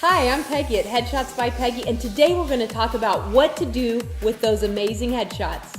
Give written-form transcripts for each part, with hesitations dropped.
Hi, I'm Peggy at Headshots by Peggy, and today we're going to talk about what to do with those amazing headshots.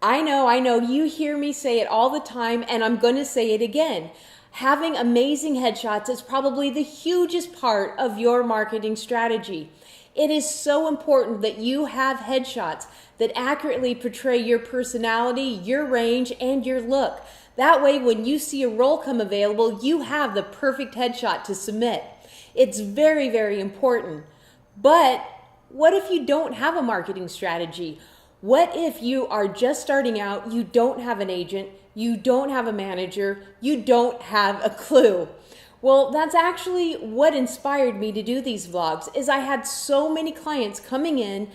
I know, you hear me say it all the time, and I'm going to say it again. Having amazing headshots is probably the hugest part of your marketing strategy. It is so important that you have headshots that accurately portray your personality, your range, and your look. That way, when you see a role come available, you have the perfect headshot to submit. It's very, very important. But what if you don't have a marketing strategy? What if you are just starting out, you don't have an agent, you don't have a manager, you don't have a clue? Well, that's actually what inspired me to do these vlogs, is I had so many clients coming in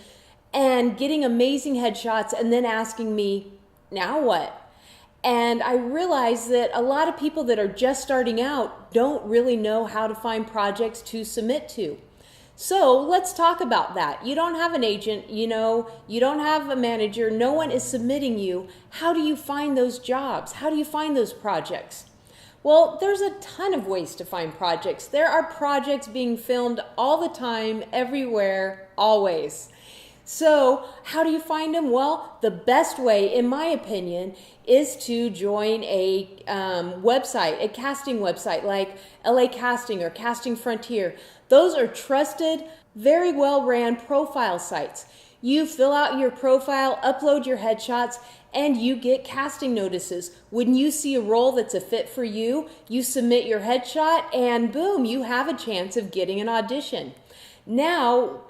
and getting amazing headshots and then asking me, now what? And I realized that a lot of people that are just starting out don't really know how to find projects to submit to. So let's talk about that. You don't have an agent, you don't have a manager, no one is submitting you. How do you find those jobs? How do you find those projects? Well, there's a ton of ways to find projects. There are projects being filmed all the time, everywhere, always. So how do you find them? Well, the best way, in my opinion, is to join a website, a casting website like LA Casting or Casting Frontier. Those are trusted, very well ran profile sites. You fill out your profile, upload your headshots, and you get casting notices. When you see a role that's a fit for you, you submit your headshot and boom, you have a chance of getting an audition. Now,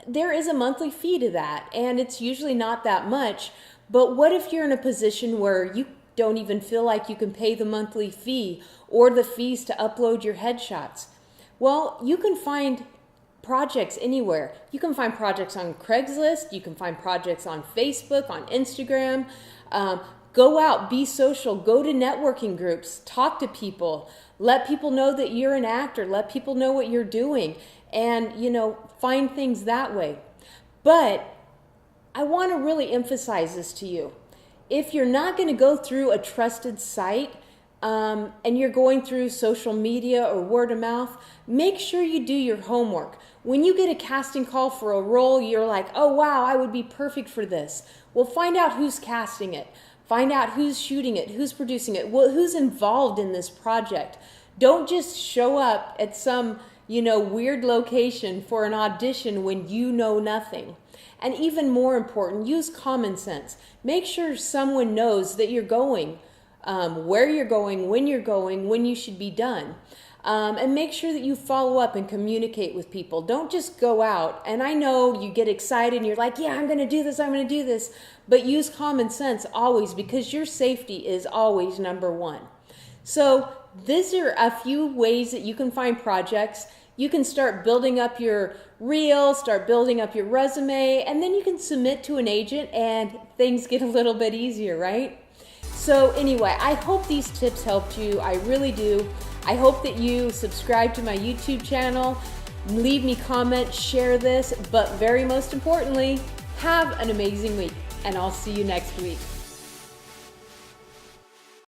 there is a monthly fee to that, and it's usually not that much. But what if you're in a position where you don't even feel like you can pay the monthly fee or the fees to upload your headshots? Well, you can find projects anywhere. You can find projects on Craigslist. You can find projects on Facebook, on Instagram. Go out, be social, go to networking groups, talk to people, let people know that you're an actor, let people know what you're doing, and, find things that way. But I want to really emphasize this to you. If you're not going to go through a trusted site, and you're going through social media or word of mouth, make sure you do your homework. When you get a casting call for a role, you're like, oh wow, I would be perfect for this. Well, find out who's casting it. Find out who's shooting it, who's producing it, who's involved in this project. Don't just show up at some, weird location for an audition when you know nothing. And even more important, use common sense. Make sure someone knows that you're going, where you're going, when you should be done. And make sure that you follow up and communicate with people. Don't just go out. And I know you get excited and you're like, yeah, I'm going to do this. But use common sense always, because your safety is always number one. So these are a few ways that you can find projects. You can start building up your reel, start building up your resume, and then you can submit to an agent and things get a little bit easier, right? So anyway, I hope these tips helped you. I really do. I hope that you subscribe to my YouTube channel, leave me comments, share this, but very most importantly, have an amazing week, and I'll see you next week.